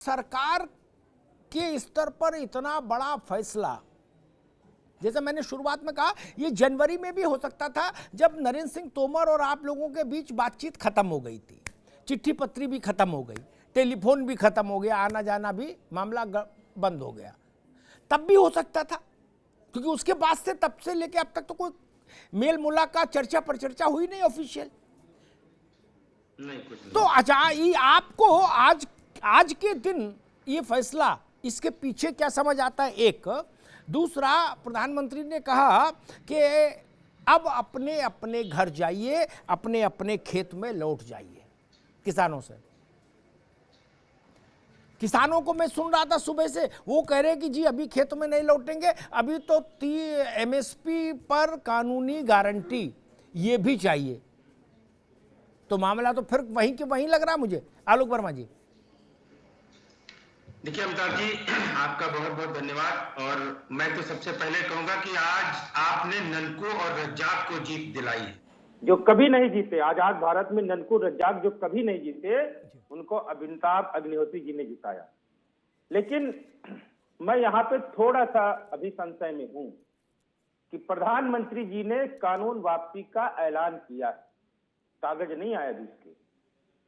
सरकार के स्तर पर इतना बड़ा फैसला, जैसे मैंने शुरुआत में कहा, ये जनवरी में भी हो सकता था, जब नरेंद्र सिंह तोमर और आप लोगों के बीच बातचीत खत्म हो गई थी, चिट्ठी पत्री भी खत्म हो गई, टेलीफोन भी खत्म हो गया, आना जाना भी मामला बंद हो गया, तब भी हो सकता था, क्योंकि उसके बाद से तब से लेके अब तक तो कोई मेल मुलाकात चर्चा पर चर्चा हुई नहीं ऑफिशियल। नहीं, कुछ नहीं। तो आपको आज के दिन ये फैसला, इसके पीछे क्या समझ आता है? एक दूसरा, प्रधानमंत्री ने कहा कि अब अपने अपने घर जाइए, अपने अपने खेत में लौट जाइए। किसानों से, किसानों को मैं सुन रहा था सुबह से, वो कह रहे कि जी अभी खेत में नहीं लौटेंगे, अभी तो एमएसपी पर कानूनी गारंटी ये भी चाहिए। तो मामला तो फिर वहीं के वहीं लग रहा मुझे। आलोक वर्मा जी। देखिए अमिताभ जी, आपका बहुत बहुत धन्यवाद। और मैं तो सबसे पहले कहूंगा कि आज आपने ननकू और रज्जाक को जीत दिलाई है, जो कभी नहीं जीते। आजाद भारत में ननकू रज्जाक जो कभी नहीं जीते, उनको अमिताभ अग्निहोत्री जी ने जिताया। लेकिन मैं यहाँ पे थोड़ा सा अभी संशय में हूं कि प्रधानमंत्री जी ने कानून वापसी का ऐलान किया, कागज नहीं आया देश के,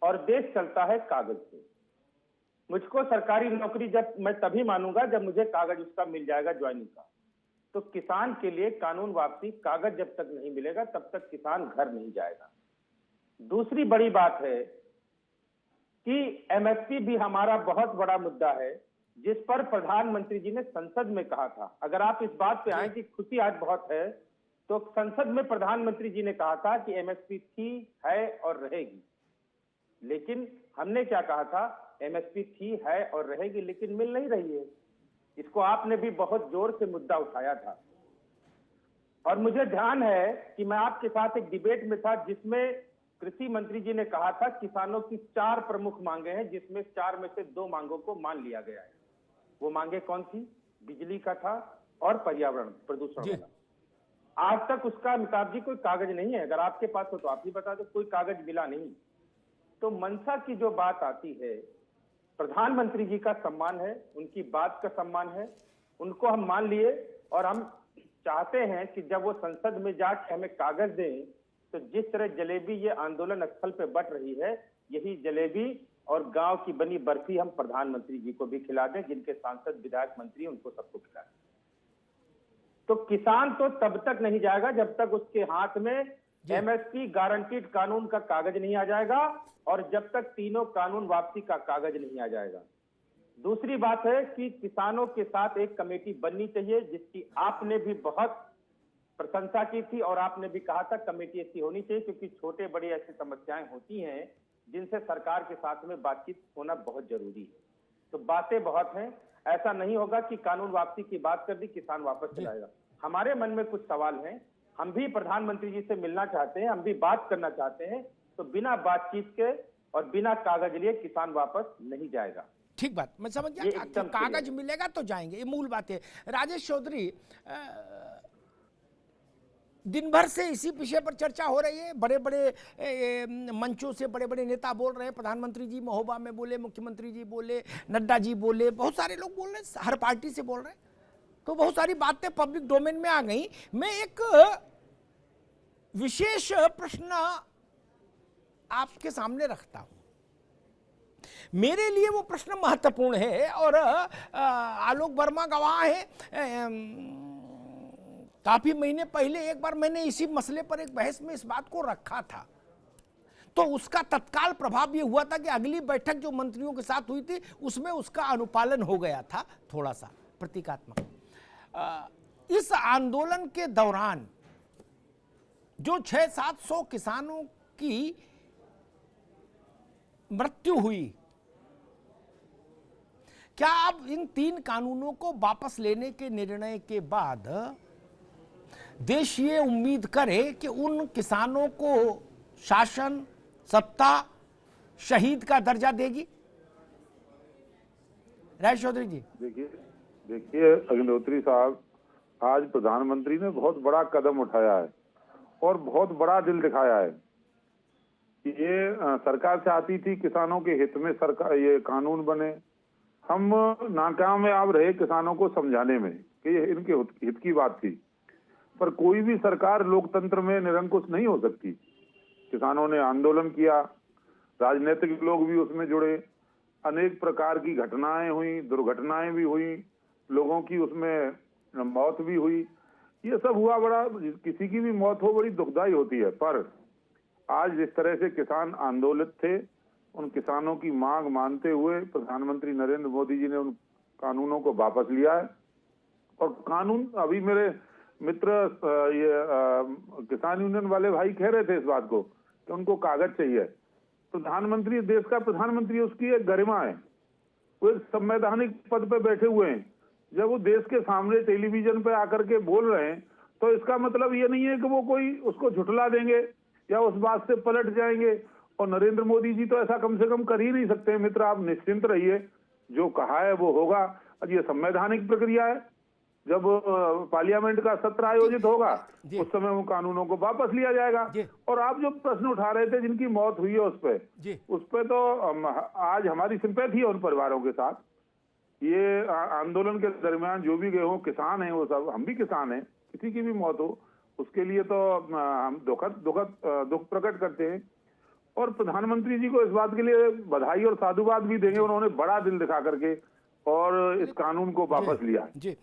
और देश चलता है कागज से। मुझको सरकारी नौकरी जब मैं तभी मानूंगा जब मुझे कागज उसका मिल जाएगा ज्वाइनिंग का। तो किसान के लिए कानून वापसी कागज जब तक नहीं मिलेगा तब तक किसान घर नहीं जाएगा। दूसरी बड़ी बात है कि एमएसपी भी हमारा बहुत बड़ा मुद्दा है, जिस पर प्रधानमंत्री जी ने संसद में कहा था। अगर आप इस बात पे आए कि खुशी आज बहुत है, तो संसद में प्रधानमंत्री जी ने कहा था कि एमएसपी थी, है और रहेगी। लेकिन हमने क्या कहा था? एमएसपी थी, है और रहेगी, लेकिन मिल नहीं रही है। इसको आपने भी बहुत जोर से मुद्दा उठाया था। और मुझे ध्यान है कि मैं आपके साथ एक डिबेट में था जिसमें कृषि मंत्री जी ने कहा था किसानों की 4 प्रमुख मांगे हैं, जिसमें 4 में से 2 मांगों को मान लिया गया है। वो मांगे कौन थी? बिजली का था और पर्यावरण प्रदूषण वाला। आज तक उसका अमिताभ जी कोई कागज नहीं है। अगर आपके पास हो तो आप ही बता दो, कोई कागज मिला नहीं। तो मंशा की जो बात आती है, प्रधानमंत्री जी का सम्मान है, उनकी बात का सम्मान है, उनको हम मान लिए। और हम चाहते हैं कि जब वो संसद में जाके हमें कागज दें, तो जिस तरह जलेबी ये आंदोलन स्थल पे बट रही है, यही जलेबी और गांव की बनी बर्फी हम प्रधानमंत्री जी को भी खिला दें, जिनके सांसद विधायक मंत्री उनको सबको खिला दें। तो किसान तो तब तक नहीं जाएगा जब तक उसके हाथ में एमएसपी गारंटीड कानून का कागज नहीं आ जाएगा, और जब तक तीनों कानून वापसी का कागज नहीं आ जाएगा। दूसरी बात है कि किसानों के साथ एक कमेटी बननी चाहिए, जिसकी आपने भी बहुत प्रशंसा की थी, और आपने भी कहा था कमेटी ऐसी होनी चाहिए, क्योंकि छोटे बड़ी ऐसी समस्याएं होती हैं जिनसे सरकार के साथ में बातचीत होना बहुत जरूरी है। तो बातें बहुत हैं। ऐसा नहीं होगा कि कानून वापसी की बात कर दी, किसान वापस चलाएगा। हमारे मन में कुछ सवाल हैं, हम भी प्रधानमंत्री जी से मिलना चाहते हैं, हम भी बात करना चाहते हैं। तो बिना बातचीत के और बिना कागज लिए किसान वापस नहीं जाएगा। ठीक बात, मैं समझ गया कि कागज मिलेगा तो जाएंगे, ये मूल बात है। राजेश चौधरी, दिन भर से इसी विषय पर चर्चा हो रही है, बड़े बड़े मंचों से बड़े बड़े नेता बोल रहे हैं, प्रधानमंत्री जी महोबा में बोले, मुख्यमंत्री जी बोले, नड्डा जी बोले, बहुत सारे लोग बोल रहे हैं, हर पार्टी से बोल रहे हैं। तो बहुत सारी बातें पब्लिक डोमेन में आ गई। मैं एक विशेष प्रश्न आपके सामने रखता हूं, मेरे लिए वो प्रश्न महत्वपूर्ण है, और आलोक वर्मा गवाह है। काफी महीने पहले एक बार मैंने इसी मसले पर एक बहस में इस बात को रखा था, तो उसका तत्काल प्रभाव ये हुआ था कि अगली बैठक जो मंत्रियों के साथ हुई थी उसमें उसका अनुपालन हो गया था, थोड़ा सा प्रतीकात्मक। इस आंदोलन के दौरान जो 600-700 किसानों की मृत्यु हुई, क्या अब इन 3 कानूनों को वापस लेने के निर्णय के बाद देश ये उम्मीद करे कि उन किसानों को शासन, सत्ता शहीद का दर्जा देगी? राजेश चौधरी जी। देखिए अग्निहोत्री साहब, आज प्रधानमंत्री ने बहुत बड़ा कदम उठाया है और बहुत बड़ा दिल दिखाया है कि ये सरकार चाहती थी किसानों के हित में सरकार ये कानून बने, हम नाकामयाब रहे किसानों को समझाने में कि ये इनके हित की बात थी, पर कोई भी सरकार लोकतंत्र में निरंकुश नहीं हो सकती। किसानों ने आंदोलन किया, राजनीतिक लोग भी उसमें जुड़े, अनेक प्रकार की घटनाएं हुई, दुर्घटनाएं भी हुई, लोगों की उसमें मौत भी हुई। ये सब हुआ, बड़ा किसी की भी मौत हो बड़ी दुखदाई होती है, पर आज जिस तरह से किसान आंदोलित थे, उन किसानों की मांग मानते हुए प्रधानमंत्री नरेंद्र मोदी जी ने उन कानूनों को वापस लिया है। और कानून, अभी मेरे मित्र किसान यूनियन वाले भाई कह रहे थे इस बात को कि उनको कागज चाहिए। प्रधानमंत्री, देश का प्रधानमंत्री, उसकी एक गरिमा है, वो एक संवैधानिक पद पे बैठे हुए हैं। जब वो देश के सामने टेलीविजन पे आकर के बोल रहे हैं तो इसका मतलब ये नहीं है कि वो कोई उसको झुठला देंगे या उस बात से पलट जाएंगे। और नरेंद्र मोदी जी तो ऐसा कम से कम कर ही नहीं सकते। मित्र, आप निश्चिंत रहिए, जो कहा है वो होगा। अब ये संवैधानिक प्रक्रिया है, जब पार्लियामेंट का सत्र आयोजित होगा उस समय वो कानूनों को वापस लिया जाएगा। और आप जो प्रश्न उठा रहे थे जिनकी मौत हुई है उस पे तो आज हमारी सिंपैथी है उन परिवारों के साथ। ये आंदोलन के दरमियान जो भी गए हों, किसान हैं वो सब, हम भी किसान हैं, किसी की भी मौत हो उसके लिए तो हम दुख प्रकट करते हैं। और प्रधानमंत्री जी को इस बात के लिए बधाई और साधुवाद भी देंगे, उन्होंने बड़ा दिल दिखा करके और इस कानून को वापस लिया। जी।